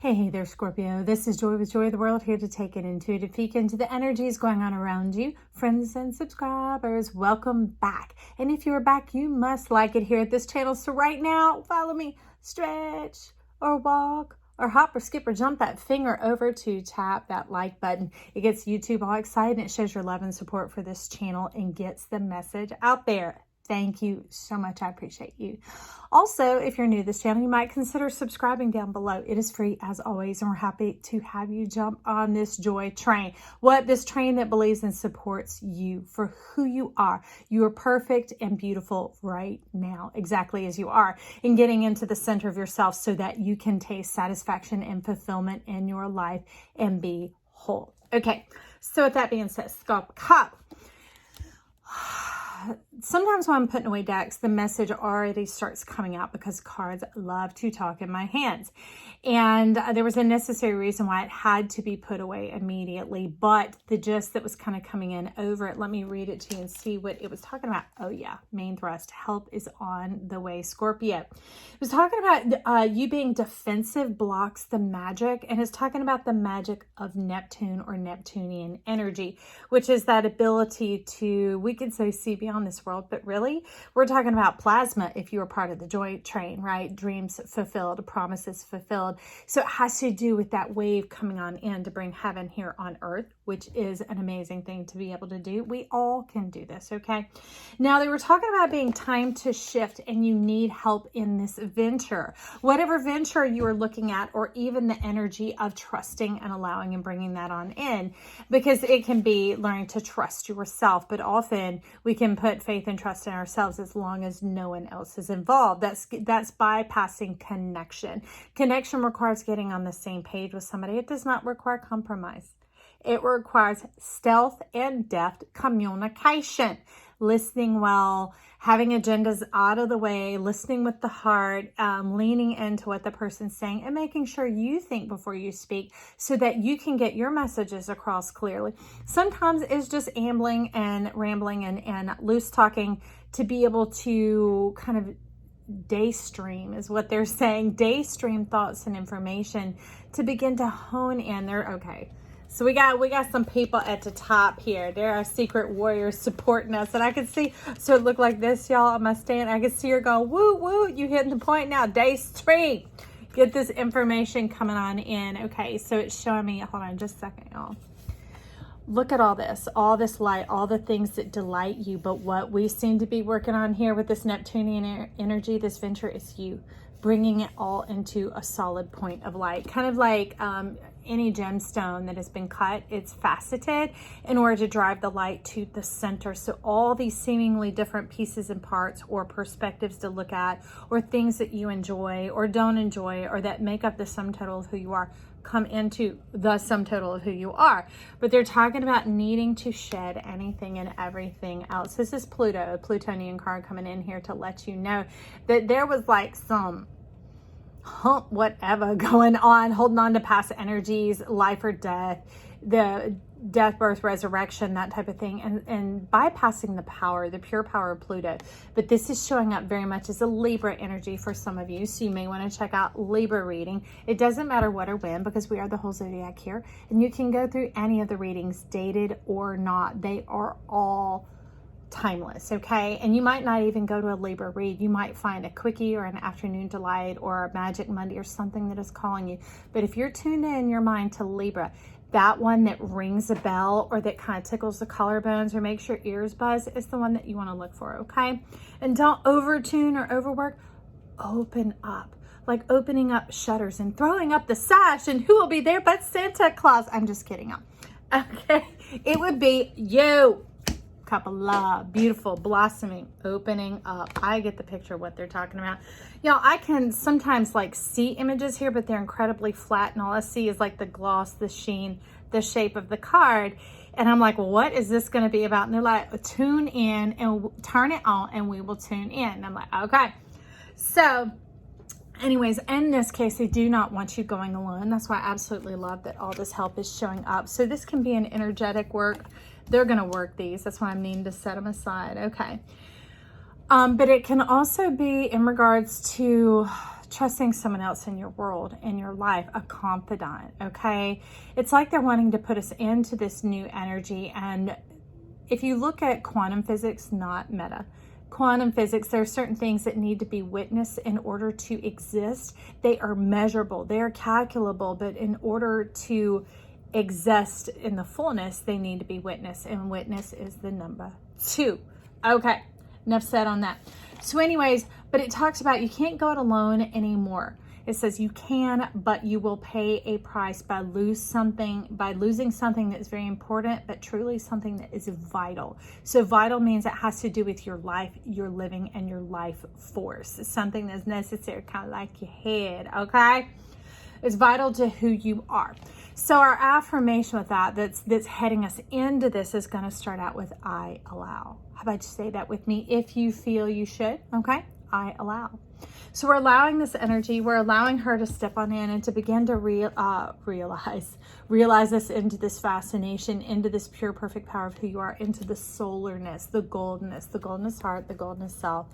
Hey there, Scorpio. This is Joy with Joy of the World, here to take an intuitive peek into the energies going on around you. Friends and subscribers, welcome back. And if you're back, you must like it here at this channel. So right now, follow me, stretch or walk or hop or skip or jump that finger over to tap that like button. It gets YouTube all excited and it shows your love and support for this channel and gets the message out there. Thank you so much. I appreciate you. Also, if you're new to this channel, you might consider subscribing down below. It is free as always, and we're happy to have you jump on this joy train. This train that believes and supports you for who you are. You are perfect and beautiful right now, exactly as you are, and getting into the center of yourself so that you can taste satisfaction and fulfillment in your life and be whole. Okay, so with that being said, Scorpio. Sometimes when I'm putting away decks, the message already starts coming out because cards love to talk in my hands. And there was a necessary reason why it had to be put away immediately, but the gist that was kind of coming in over it, let me read it to you and see what it was talking about. Oh yeah, main thrust, help is on the way, Scorpio. It was talking about you being defensive blocks the magic, and it's talking about the magic of Neptune or Neptunian energy, which is that ability to, we could say, see beyond this world, but really we're talking about plasma if you were part of the joy train, right? Dreams fulfilled, promises fulfilled. So it has to do with that wave coming on in to bring heaven here on earth, which is an amazing thing to be able to do. We all can do this, okay? Now they were talking about being time to shift and you need help in this venture. Whatever venture you are looking at, or even the energy of trusting and allowing and bringing that on in, because it can be learning to trust yourself, but often we can put faith and trust in ourselves as long as no one else is involved. That's bypassing connection. Connection requires getting on the same page with somebody. It does not require compromise. It requires stealth and deft communication, listening well, having agendas out of the way, listening with the heart, leaning into what the person's saying, and making sure you think before you speak so that you can get your messages across clearly. Sometimes it's just ambling and rambling and loose talking to be able to kind of daystream is what they're saying. Daystream thoughts and information to begin to hone in there. Okay. So we got some people at the top here. There are secret warriors supporting us. And I can see, so it looked like this, y'all, on my stand. I can see her going, woo, woo, you hitting the point now. Daystream. Get this information coming on in. Okay, so it's showing me, hold on just a second, y'all. Look at all this light, all the things that delight you. But what we seem to be working on here with this Neptunian energy, this venture, is you bringing it all into a solid point of light. Kind of like any gemstone that has been cut, it's faceted in order to drive the light to the center. So all these seemingly different pieces and parts or perspectives to look at, or things that you enjoy or don't enjoy, or that make up the sum total of who you are, come into the sum total of who you are. But they're talking about needing to shed anything and everything else. This is Pluto, a Plutonian card coming in here to let you know that there was like some whatever going on, holding on to past energies, life or death, the death, birth, resurrection, that type of thing, and bypassing the power, the pure power of Pluto. But this is showing up very much as a Libra energy for some of you, so you may want to check out Libra reading. It doesn't matter what or when, because we are the whole zodiac here, and you can go through any of the readings, dated or not. They are all timeless, okay? And you might not even go to a Libra read. You might find a quickie or an afternoon delight or a magic Monday or something that is calling you. But if you're tuned in your mind to Libra, that one that rings a bell or that kind of tickles the collarbones or makes your ears buzz is the one that you want to look for, okay? And don't overtune or overwork. Open up, like opening up shutters and throwing up the sash, and who will be there but Santa Claus? I'm just kidding. Okay, it would be you. Cup of love, beautiful, blossoming, opening up. I get the picture of what they're talking about. Y'all, I can sometimes like see images here, but they're incredibly flat, and all I see is like the gloss, the sheen, the shape of the card. And I'm like, well, what is this going to be about? And they're like, tune in and turn it on and we will tune in. And I'm like, okay. So anyways, in this case, they do not want you going alone. That's why I absolutely love that all this help is showing up. So this can be an energetic work. They're going to work these. That's why I'm needing to set them aside. Okay. But it can also be in regards to trusting someone else in your world, in your life, a confidant, okay? It's like they're wanting to put us into this new energy. And if you look at quantum physics, not meta, quantum physics, there are certain things that need to be witnessed in order to exist. They are measurable, they are calculable, but in order to exist in the fullness, they need to be witnessed, and witness is the number 2. Okay, enough said on that. So anyways, but it talks about you can't go it alone anymore. It says you can, but you will pay a price by losing something that is very important, but truly something that is vital. So vital means it has to do with your life, your living, and your life force. It's something that's necessary, kind of like your head, okay? It's vital to who you are. So our affirmation with that's heading us into this is going to start out with I allow. How about you say that with me if you feel you should, okay? I allow. So we're allowing this energy, we're allowing her to step on in and to begin to realize this into this fascination, into this pure, perfect power of who you are, into the solarness, the goldness heart, the goldness self,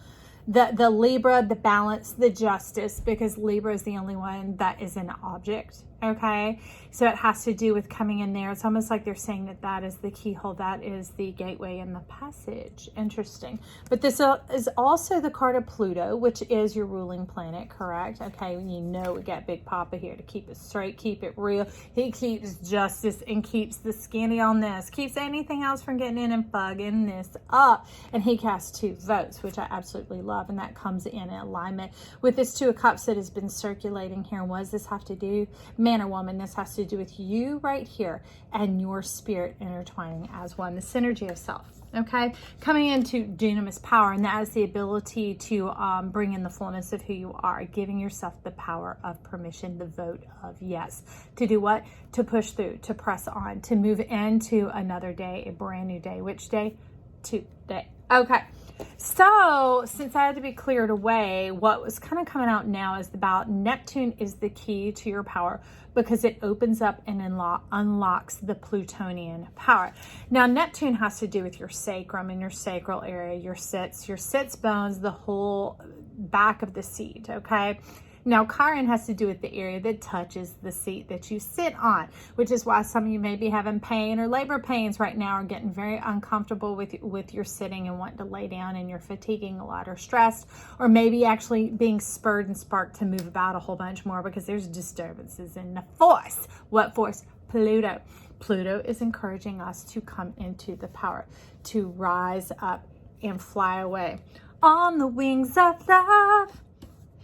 the Libra, the balance, the justice, because Libra is the only one that is an object, okay? So it has to do with coming in there. It's almost like they're saying that is the keyhole, that is the gateway and the passage. Interesting. But this is also the card of Pluto, which is your ruling planet, correct? Okay, you know we got Big Papa here to keep it straight, keep it real. He keeps justice and keeps the skinny on this, keeps anything else from getting in and bugging this up. And he casts 2 votes, which I absolutely love. And that comes in alignment with this 2 of Cups that has been circulating here. And what does this have to do? Man or woman, this has to do with you right here and your spirit intertwining as one, the synergy of self. Okay, coming into dunamis power, and that is the ability to bring in the fullness of who you are, giving yourself the power of permission, the vote of yes. To do what? To push through, to press on, to move into another day, a brand new day. Which day? Today. Okay. So since I had to be cleared away, what was kind of coming out now is about Neptune is the key to your power because it opens up and unlocks the Plutonian power. Now, Neptune has to do with your sacrum and your sacral area, your sits bones, the whole back of the seat, okay? Now, Chiron has to do with the area that touches the seat that you sit on, which is why some of you may be having pain or labor pains right now, or getting very uncomfortable with your sitting and wanting to lay down, and you're fatiguing a lot or stressed, or maybe actually being spurred and sparked to move about a whole bunch more because there's disturbances in the force. What force? Pluto. Pluto is encouraging us to come into the power, to rise up and fly away on the wings of love.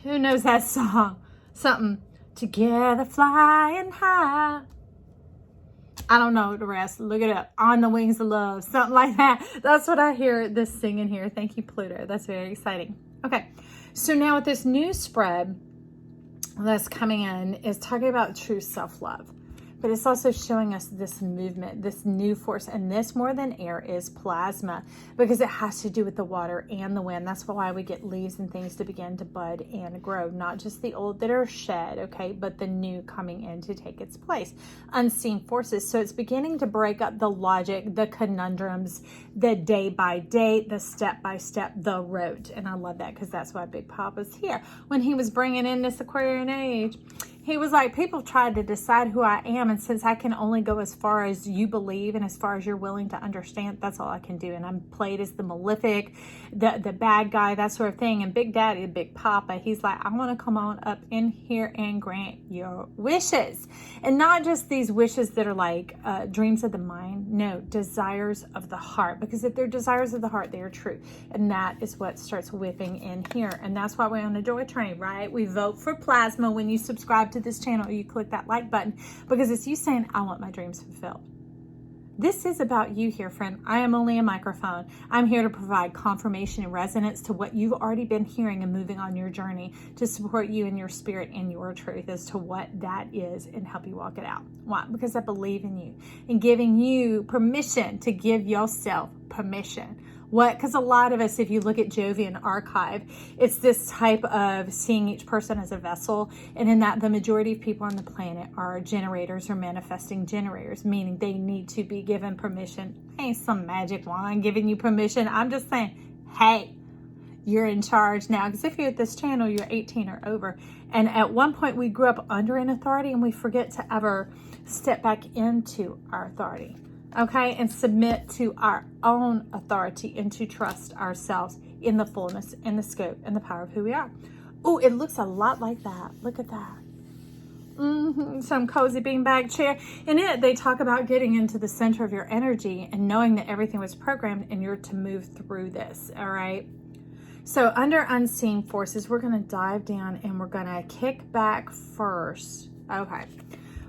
Who knows that song? Something, together flying high. I don't know the rest. Look it up. On the wings of love. Something like that. That's what I hear this singing here. Thank you, Pluto. That's very exciting. Okay. So now with this new spread that's coming in is talking about true self-love. But it's also showing us this movement, this new force, and this more than air is plasma because it has to do with the water and the wind. That's why we get leaves and things to begin to bud and grow, not just the old that are shed, okay, but the new coming in to take its place. Unseen forces. So it's beginning to break up the logic, the conundrums, the day by day, the step by step, the road. And I love that because that's why Big Papa's here. When he was bringing in this Aquarian age, he was like, people tried to decide who I am, and since I can only go as far as you believe and as far as you're willing to understand, that's all I can do. And I'm played as the malefic, the bad guy, that sort of thing. And Big Daddy, Big Papa, he's like, I want to come on up in here and grant your wishes. And not just these wishes that are like dreams of the mind. No, desires of the heart. Because if they're desires of the heart, they are true. And that is what starts whipping in here. And that's why we're on the joy train, right? We vote for plasma when you subscribe to this channel, or you click that like button, because it's you saying, I want my dreams fulfilled. This is about you here, friend. I am only a microphone. I'm here to provide confirmation and resonance to what you've already been hearing and moving on your journey to support you in your spirit and your truth as to what that is and help you walk it out. Why? Because I believe in you and giving you permission to give yourself permission. What? Because a lot of us, if you look at Jovian Archive, it's this type of seeing each person as a vessel. And in that, the majority of people on the planet are generators or manifesting generators, meaning they need to be given permission. Ain't some magic wand giving you permission. I'm just saying, hey, You're in charge now. Because if you're at this channel, you're 18 or over. And at one point, we grew up under an authority and we forget to ever step back into our authority. Okay? And submit to our own authority and to trust ourselves in the fullness and the scope and the power of who we are. Oh, it looks a lot like that. Look at that. Some cozy beanbag chair. In it, they talk about getting into the center of your energy and knowing that everything was programmed and you're to move through this. All right. So under unseen forces, we're going to dive down and we're going to kick back first. Okay.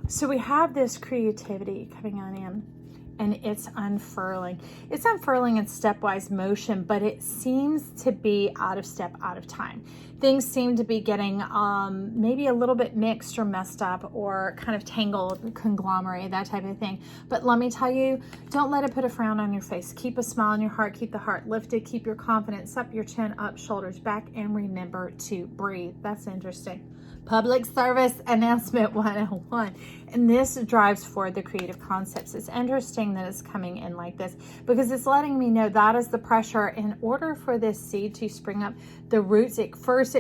So we have this creativity coming on in. And it's unfurling. It's unfurling in stepwise motion, but it seems to be out of step, out of time. Things seem to be getting maybe a little bit mixed or messed up or kind of tangled, conglomerate, that type of thing. But let me tell you, don't let it put a frown on your face. Keep a smile on your heart. Keep the heart lifted. Keep your confidence up, your chin up, shoulders back, and remember to breathe. That's interesting. Public service announcement 101. And this drives forward the creative concepts. It's interesting that it's coming in like this because it's letting me know that is the pressure. In order for this seed to spring up, the roots, it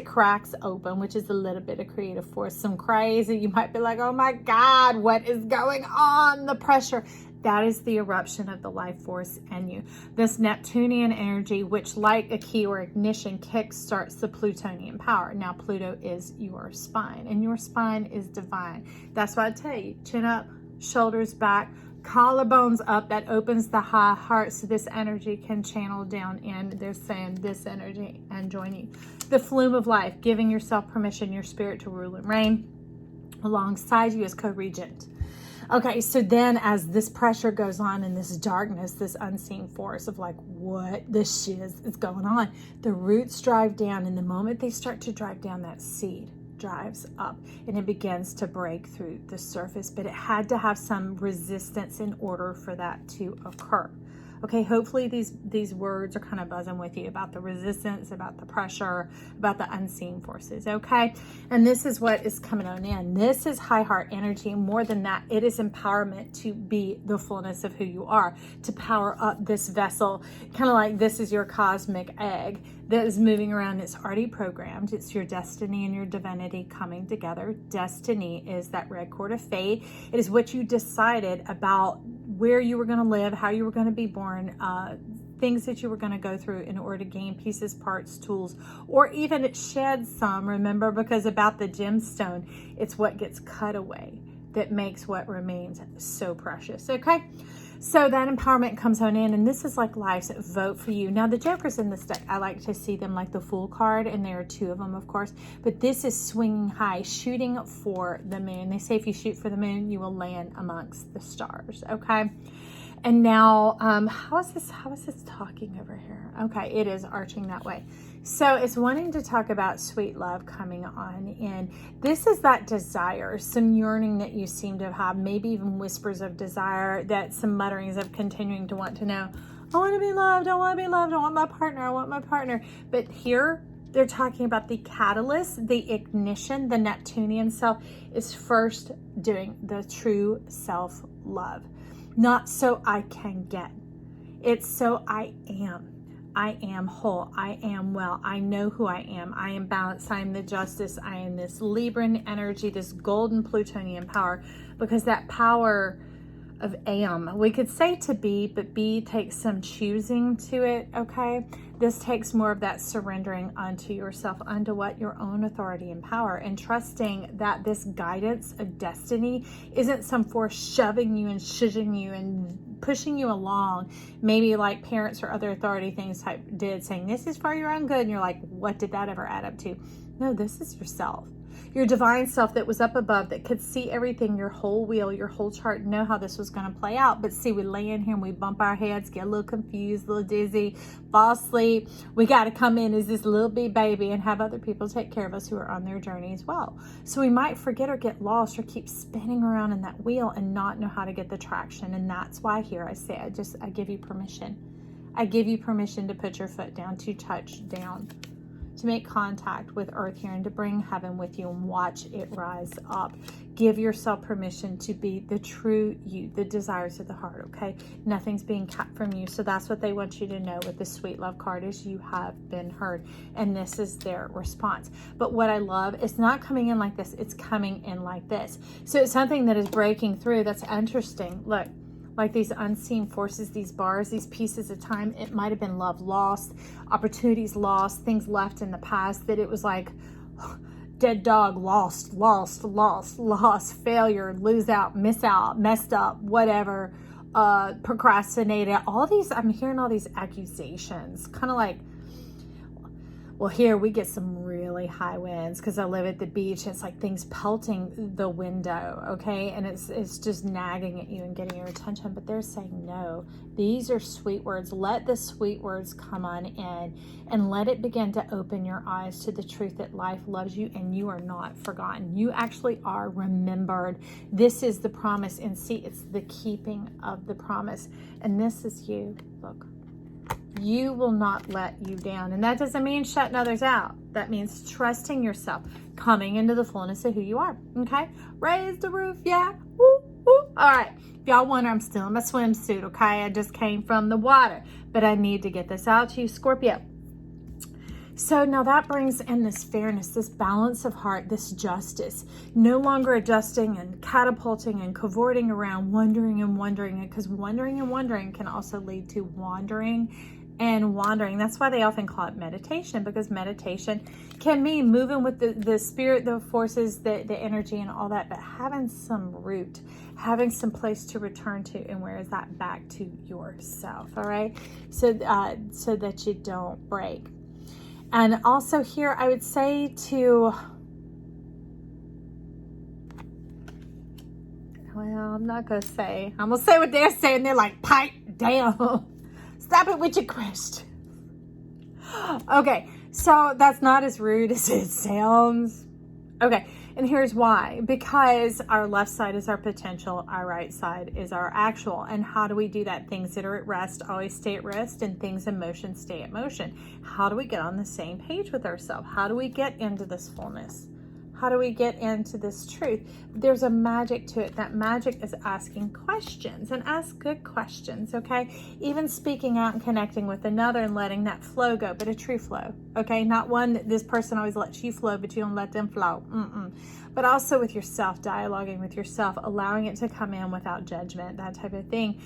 cracks open, which is a little bit of creative force. Some crazy, you might be like, oh my God, what is going on? The pressure. That is the eruption of the life force in you. This Neptunian energy, which like a key or ignition, kickstarts the Plutonian power. Now, Pluto is your spine, and your spine is divine. That's why I tell you, chin up, shoulders back, collarbones up. That opens the high heart so this energy can channel down in. They're saying this energy and join you. The flume of life, giving yourself permission, your spirit to rule and reign alongside you as co-regent. Okay, so then as this pressure goes on and this darkness, this unseen force of like, what the shiz is going on? The roots drive down, and the moment they start to drive down, that seed drives up and it begins to break through the surface. But it had to have some resistance in order for that to occur. Okay, hopefully these words are kind of buzzing with you about the resistance, about the pressure, about the unseen forces, okay? And this is what is coming on in. This is high heart energy. More than that, it is empowerment to be the fullness of who you are, to power up this vessel, kind of like this is your cosmic egg that is moving around. It's already programmed. It's your destiny and your divinity coming together. Destiny is that red cord of fate. It is what you decided about where you were going to live, how you were going to be born, things that you were going to go through in order to gain pieces, parts, tools, or even it sheds some, remember, because about the gemstone, it's what gets cut away that makes what remains so precious, okay? So that empowerment comes on in, and this is like life's vote for you. Now, the jokers in this deck, I like to see them like the Fool card, and there are two of them, of course, but this is swinging high, shooting for the moon. They say if you shoot for the moon, you will land amongst the stars, okay? And now, how is this talking over here? Okay, it is arching that way. So it's wanting to talk about sweet love coming on in. This is that desire, some yearning that you seem to have, maybe even whispers of desire, that some mutterings of continuing to want to know, I want to be loved, I want to be loved, I want my partner, I want my partner. But here, they're talking about the catalyst, the ignition, the Neptunian self is first doing the true self-love. Not so I can get. It's so I am. I am whole. I am well. I know who I am. I am balanced. I am the justice. I am this Libran energy, this golden Plutonian power, because that power of am, we could say to be, but be takes some choosing to it, okay? This takes more of that surrendering unto yourself, unto what? Your own authority and power, and trusting that this guidance of destiny isn't some force shoving you and shushing you and pushing you along, maybe like parents or other authority things type did, saying this is for your own good, and you're like, what did that ever add up to? No, this is yourself. Your divine self that was up above, that could see everything, your whole wheel, your whole chart, know how this was going to play out. But see, we lay in here and we bump our heads, get a little confused, a little dizzy, fall asleep. We got to come in as this little baby and have other people take care of us who are on their journey as well. So we might forget or get lost or keep spinning around in that wheel and not know how to get the traction. And that's why here I say, I give you permission. I give you permission to put your foot down, to touch down, to make contact with earth here and to bring heaven with you and watch it rise up. Give yourself permission to be the true you, the desires of the heart, okay? Nothing's being kept from you. So that's what they want you to know with the sweet love card is you have been heard. And this is their response. But what I love, it's not coming in like this. It's coming in like this. So it's something that is breaking through. That's interesting. Look. Like these unseen forces, these bars, these pieces of time. It might have been love lost, opportunities lost, things left in the past that it was like dead dog, lost, failure, lose out, miss out, messed up, whatever, procrastinated. All these, I'm hearing all these accusations, kind of like, well, here we get some really high winds because I live at the beach. It's like things pelting the window, okay? And it's just nagging at you and getting your attention. But they're saying, no, these are sweet words. Let the sweet words come on in and let it begin to open your eyes to the truth that life loves you and you are not forgotten. You actually are remembered. This is the promise. And see, it's the keeping of the promise. And this is you. Look. You will not let you down. And that doesn't mean shutting others out. That means trusting yourself, coming into the fullness of who you are. Okay? Raise the roof. Yeah. Woo, woo. All right. If y'all wonder, I'm still in my swimsuit. Okay? I just came from the water. But I need to get this out to you, Scorpio. So now that brings in this fairness, this balance of heart, this justice. No longer adjusting and catapulting and cavorting around, wondering and wondering. Because wondering and wondering can also lead to wandering and wandering. That's why they often call it meditation, because meditation can mean moving with the spirit, the forces, the energy and all that, but having some root, having some place to return to. And where is that? Back to yourself. All right. So that you don't break. And also here, I would say to, well, I'm not going to say, I'm going to say what they're saying. They're like, pipe down. Stop it with your question. Okay, so that's not as rude as it sounds. Okay, and here's why. Because our left side is our potential, our right side is our actual. And how do we do that? Things that are at rest always stay at rest, and things in motion stay at motion. How do we get on the same page with ourselves? How do we get into this fullness? How do we get into this truth? There's a magic to it. That magic is asking questions, and ask good questions, okay? Even speaking out and connecting with another and letting that flow go, but a true flow, okay? Not one that this person always lets you flow, but you don't let them flow. But also with yourself, dialoguing with yourself, allowing it to come in without judgment, that type of thing.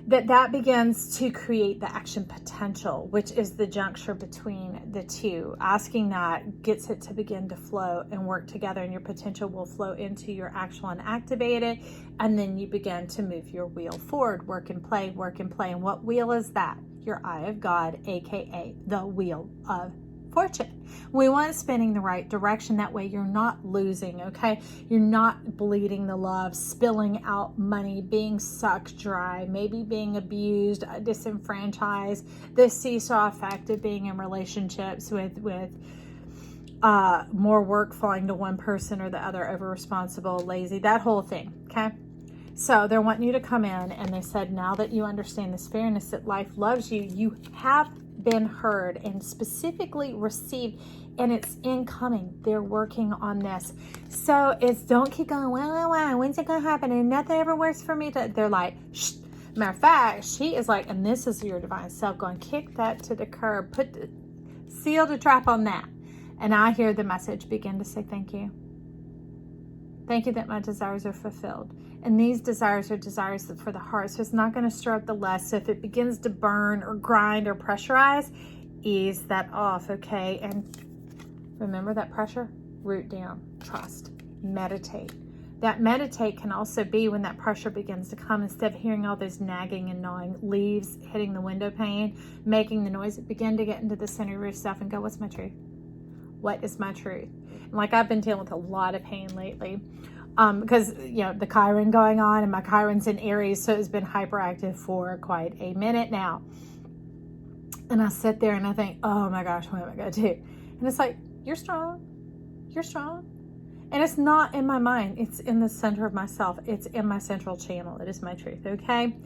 That begins to create the action potential, which is the juncture between the two. Asking that gets it to begin to flow and work together, and your potential will flow into your actual and activate it. And then you begin to move your wheel forward, work and play, work and play. And what wheel is that? Your eye of God, aka the wheel of fortune. We want it spinning the right direction. That way you're not losing, okay? You're not bleeding the love, spilling out money, being sucked dry, maybe being abused, disenfranchised, the seesaw effect of being in relationships with more work falling to one person or the other, over responsible, lazy, that whole thing, okay? So they're wanting you to come in, and they said, now that you understand this fairness, that life loves you, you have been heard and specifically received, and it's incoming. They're working on this. So it's, don't keep going, well, when's it gonna happen? And nothing ever works for me. They're like, shh. Matter of fact, she is like, and this is your divine self going, kick that to the curb, seal the trap on that. And I hear the message begin to say, thank you. Thank you that my desires are fulfilled. And these desires are desires for the heart. So it's not going to stir up the lust. So if it begins to burn or grind or pressurize, ease that off, okay? And remember that pressure? Root down. Trust. Meditate. That meditate can also be when that pressure begins to come. Instead of hearing all those nagging and gnawing, leaves hitting the window pane, making the noise, begin to get into the center of yourself and go, what's my truth? What is my truth? And like, I've been dealing with a lot of pain lately. Because, you know, the Chiron going on, and my Chiron's in Aries, so it's been hyperactive for quite a minute now. And I sit there and I think, oh my gosh, what am I going to do? And it's like, you're strong. You're strong. And it's not in my mind. It's in the center of myself. It's in my central channel. It is my truth, okay?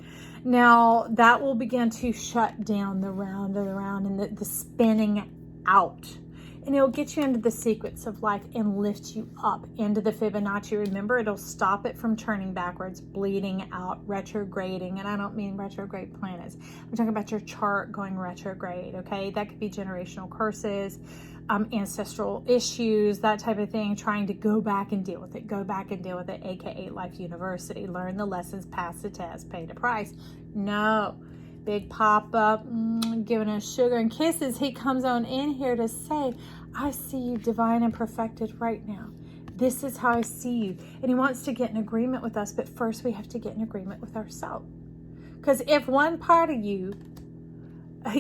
Now, that will begin to shut down the round and the spinning out. And it'll get you into the sequence of life and lift you up into the Fibonacci. Remember, it'll stop it from turning backwards, bleeding out, retrograding. And I don't mean retrograde planets. I'm talking about your chart going retrograde, okay? That could be generational curses, ancestral issues, that type of thing, trying to go back and deal with it, aka Life University. Learn the lessons, pass the test, pay the price. No. Big Papa, giving us sugar and kisses. He comes on in here to say, I see you divine and perfected right now. This is how I see you. And he wants to get in agreement with us, but first we have to get in agreement with ourselves. Because if one part of you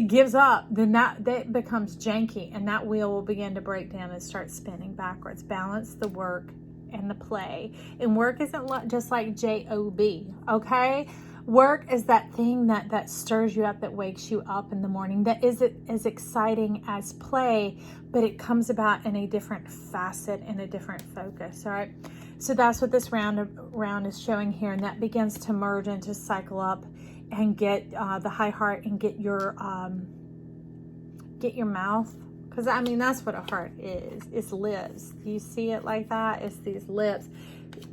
gives up, then that becomes janky, and that wheel will begin to break down and start spinning backwards. Balance the work and the play. And work isn't just like J-O-B, okay? Work is that thing that stirs you up, that wakes you up in the morning, that isn't as exciting as play, but it comes about in a different facet, in a different focus, all right? So that's what this round is showing here, and that begins to merge and to cycle up and get the high heart and get your mouth, because I mean, that's what a heart is. It's lips. Do you see it like that? It's these lips.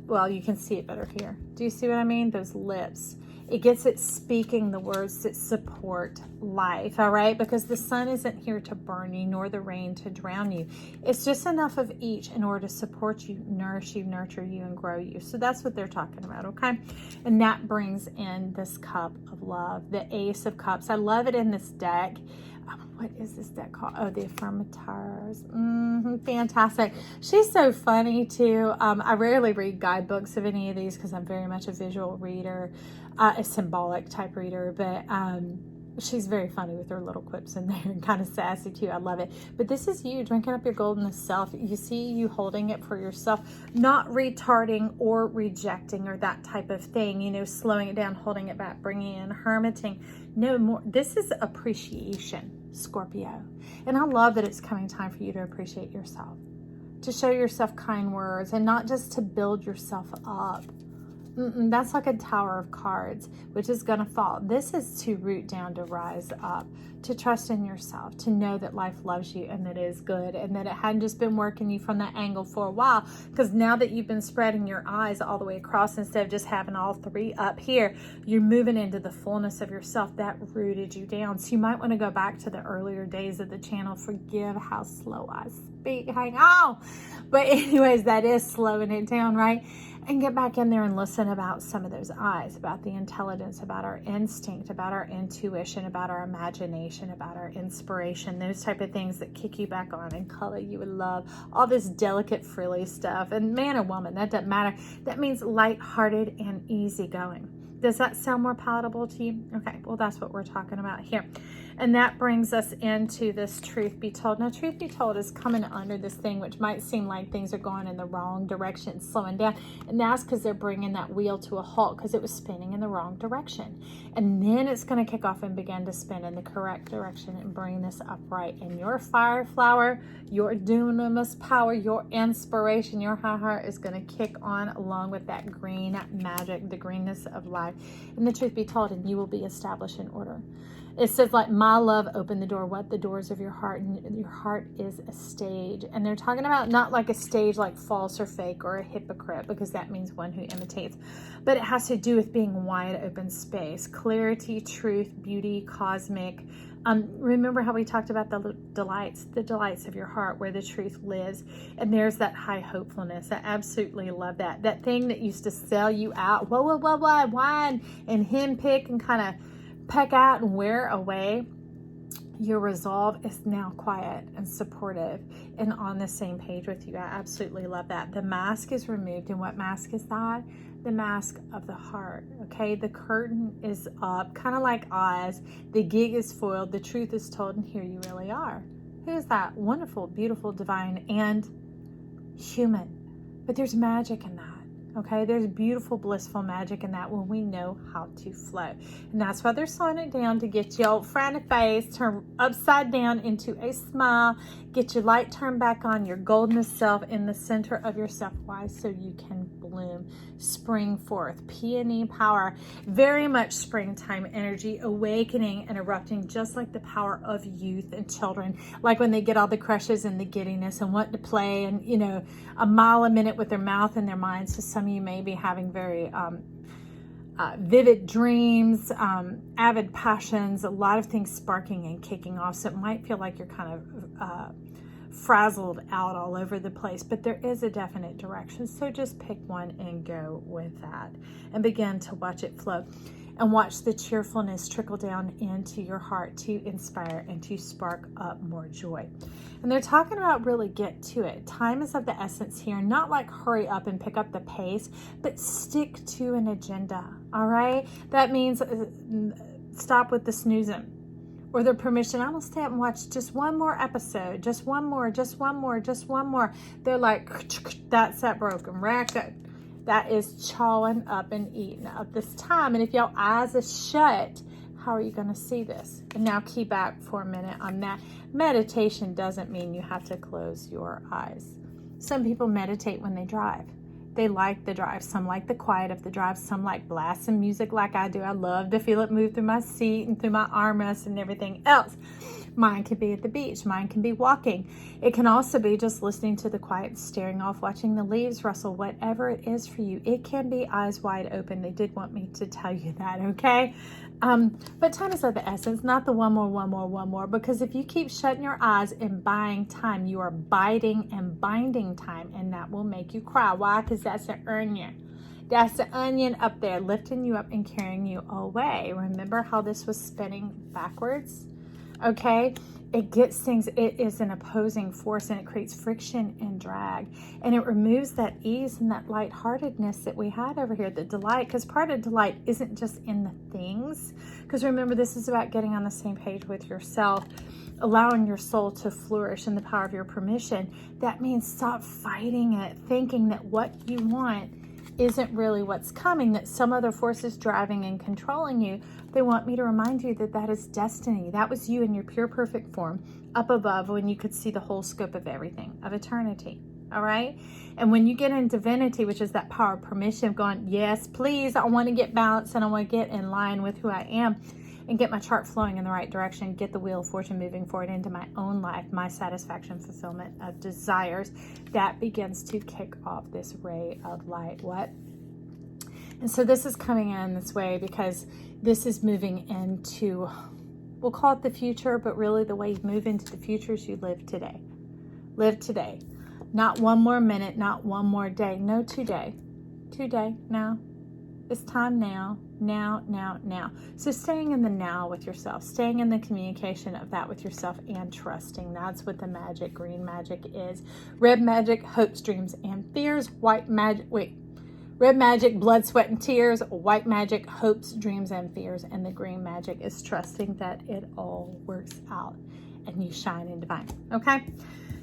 Well, you can see it better here. Do you see what I mean? Those lips. It gets it speaking the words that support life, all right? Because the sun isn't here to burn you, nor the rain to drown you. It's just enough of each in order to support you, nourish you, nurture you, and grow you. So that's what they're talking about, okay? And that brings in this cup of love, the Ace of Cups. I love it in this deck. What is this deck called? Oh, the Affirmators. Fantastic. She's so funny too. I rarely read guidebooks of any of these because I'm very much a visual reader, a symbolic type reader, but she's very funny with her little quips in there and kind of sassy too. I love it. But this is you drinking up your golden self. You see you holding it for yourself, not retarding or rejecting or that type of thing, you know, slowing it down, holding it back, bringing in hermiting. No more. This is appreciation, Scorpio. And I love that it's coming time for you to appreciate yourself, to show yourself kind words, and not just to build yourself up. That's like a tower of cards, which is going to fall. This is to root down, to rise up, to trust in yourself, to know that life loves you and that it is good, and that it hadn't just been working you from that angle for a while, because now that you've been spreading your eyes all the way across instead of just having all three up here, you're moving into the fullness of yourself that rooted you down. So you might want to go back to the earlier days of the channel. Forgive how slow I speak. Hang on. But anyways, that is slowing it down, right? And get back in there and listen about some of those eyes, about the intelligence, about our instinct, about our intuition, about our imagination, about our inspiration, those type of things that kick you back on and color you with love, all this delicate, frilly stuff. And man or woman, that doesn't matter. That means lighthearted and easygoing. Does that sound more palatable to you? Okay, well, that's what we're talking about here. And that brings us into this truth be told. Now, truth be told is coming under this thing, which might seem like things are going in the wrong direction, slowing down. And that's because they're bringing that wheel to a halt because it was spinning in the wrong direction. And then it's going to kick off and begin to spin in the correct direction and bring this upright. And your fire flower, your dunamis power, your inspiration, your high heart is going to kick on along with that green magic, the greenness of life. And the truth be told, and you will be established in order. It says, like, my love opened the door. What? The doors of your heart. And your heart is a stage. And they're talking about not like a stage like false or fake or a hypocrite, because that means one who imitates. But it has to do with being wide open space. Clarity, truth, beauty, cosmic. Remember how we talked about the delights of your heart, where the truth lives. And there's that high hopefulness. I absolutely love that. That thing that used to sell you out. Why? And henpick and kind of peck out and wear away. Your resolve is now quiet and supportive and on the same page with you. I absolutely love that. The mask is removed. And what mask is that? The mask of the heart. Okay, the curtain is up, kind of like Oz. The gig is foiled. The truth is told, and here you really are. Who is that? Wonderful, beautiful, divine, and human. But there's magic in that. Okay, there's beautiful, blissful magic in that when we know how to flow. And that's why they're slowing it down to get your old frowny face turned upside down into a smile, get your light turned back on, your goldenest self in the center of yourself. Why? So you can bloom, spring forth, peony power, very much springtime energy, awakening and erupting, just like the power of youth and children, like when they get all the crushes and the giddiness and want to play and, you know, a mile a minute with their mouth and their minds. So some of you may be having very vivid dreams, avid passions, a lot of things sparking and kicking off. So it might feel like you're kind of frazzled out all over the place, but there is a definite direction. So just pick one and go with that and begin to watch it flow and watch the cheerfulness trickle down into your heart to inspire and to spark up more joy. And they're talking about really get to it. Time is of the essence here, not like hurry up and pick up the pace, but stick to an agenda. All right. That means stop with the snoozing or the permission. I'm gonna stay up and watch just one more episode, just one more, just one more, just one more. They're like, that's that broken record. That is chawing up and eating up this time. And if your eyes are shut, how are you going to see this? And now key back for a minute on that. Meditation doesn't mean you have to close your eyes. Some people meditate when they drive. They like the drive. Some like the quiet of the drive. Some like blasting music like I do. I love to feel it move through my seat and through my armrest and everything else. Mine can be at the beach. Mine can be walking. It can also be just listening to the quiet, staring off, watching the leaves rustle, whatever it is for you. It can be eyes wide open. They did want me to tell you that, okay? But time is of the essence, not the one more, because if you keep shutting your eyes and buying time, you are biding and binding time, and that will make you cry. Why? Because that's an onion. That's the onion up there lifting you up and carrying you away. Remember how this was spinning backwards? Okay, it gets things, it is an opposing force, and it creates friction and drag, and it removes that ease and that lightheartedness that we had over here, the delight, because part of delight isn't just in the things, because remember, this is about getting on the same page with yourself, allowing your soul to flourish in the power of your permission. That means stop fighting it, thinking that what you want isn't really what's coming, that some other force is driving and controlling you. They want me to remind you that that is destiny. That was you in your pure perfect form up above when you could see the whole scope of everything, of eternity. All right. And when you get in divinity, which is that power of permission of going, yes, please, I want to get balanced and I want to get in line with who I am and get my chart flowing in the right direction, get the wheel of fortune moving forward into my own life, my satisfaction, fulfillment of desires, that begins to kick off this ray of light. What? And so this is coming in this way because this is moving into, we'll call it the future, but really the way you move into the future is you live today. Live today. Not one more minute, not one more day. No, today. Today, now. It's time now. Now. So staying in the now with yourself, staying in the communication of that with yourself and trusting. That's what the magic, green magic is. Red magic, hopes, dreams, and fears. Red magic, blood, sweat, and tears. White magic, hopes, dreams, and fears. And the green magic is trusting that it all works out and you shine in divine. Okay?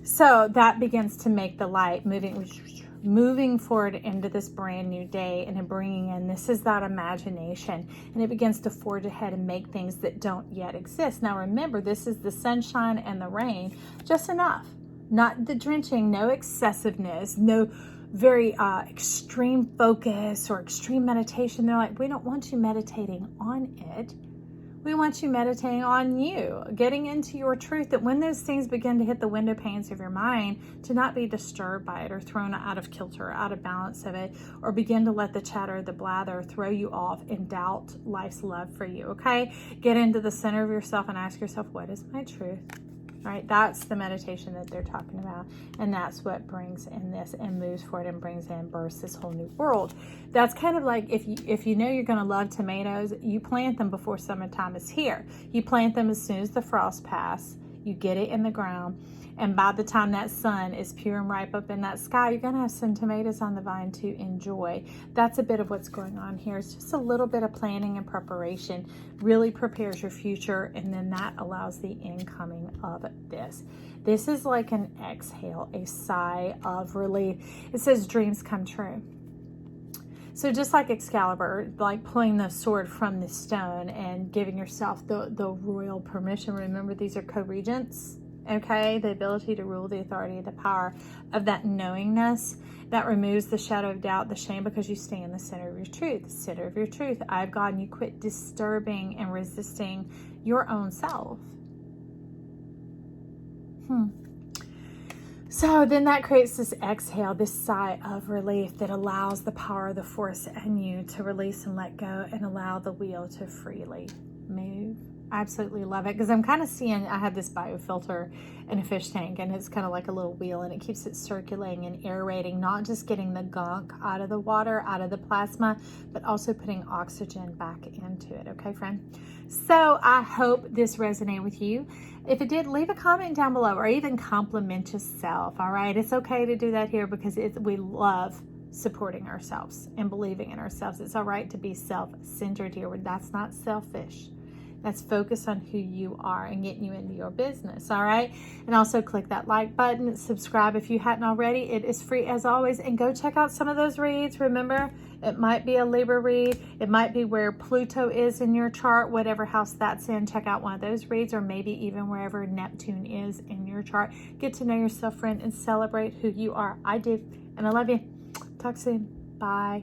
So that begins to make the light moving forward into this brand new day, and bringing in, this is that imagination, and it begins to forge ahead and make things that don't yet exist. Now remember, this is the sunshine and the rain, just enough, not the drenching, no excessiveness, no very extreme focus or extreme meditation. They're like, we don't want you meditating on it. We want you meditating on you, getting into your truth, that when those things begin to hit the window panes of your mind, to not be disturbed by it or thrown out of kilter, out of balance of it, or begin to let the chatter, the blather throw you off and doubt life's love for you, okay? Get into the center of yourself and ask yourself, what is my truth? Right? That's the meditation that they're talking about. And that's what brings in this and moves forward and brings in, births this whole new world. That's kind of like if you know you're going to love tomatoes, you plant them before summertime is here. You plant them as soon as the frost passes. You get it in the ground. And by the time that sun is pure and ripe up in that sky, you're going to have some tomatoes on the vine to enjoy. That's a bit of what's going on here. It's just a little bit of planning and preparation. Really prepares your future, and then that allows the incoming of this. This is like an exhale, a sigh of relief. It says dreams come true. So just like Excalibur, like pulling the sword from the stone and giving yourself the royal permission. Remember, these are co-regents, okay? The ability to rule, the authority, the power of that knowingness that removes the shadow of doubt, the shame, because you stay in the center of your truth. The center of your truth. I have God, and you quit disturbing and resisting your own self. So then that creates this exhale, this sigh of relief that allows the power of the force in you to release and let go and allow the wheel to freely move. I absolutely love it, because I'm kind of seeing, I have this biofilter in a fish tank, and it's kind of like a little wheel, and it keeps it circulating and aerating, not just getting the gunk out of the water, out of the plasma, but also putting oxygen back into it. Okay, friend? So I hope this resonated with you. If it did, leave a comment down below, or even compliment yourself. All right, it's okay to do that here, because we love supporting ourselves and believing in ourselves. It's all right to be self-centered here. That's not selfish. That's focused on who you are and getting you into your business. All right, and also click that like button, subscribe if you hadn't already. It is free as always, and go check out some of those reads. Remember, it might be a Libra read, it might be where Pluto is in your chart, whatever house that's in. Check out one of those reads, or maybe even wherever Neptune is in your chart. Get to know yourself, friend, and celebrate who you are. I do, and I love you. Talk soon. Bye.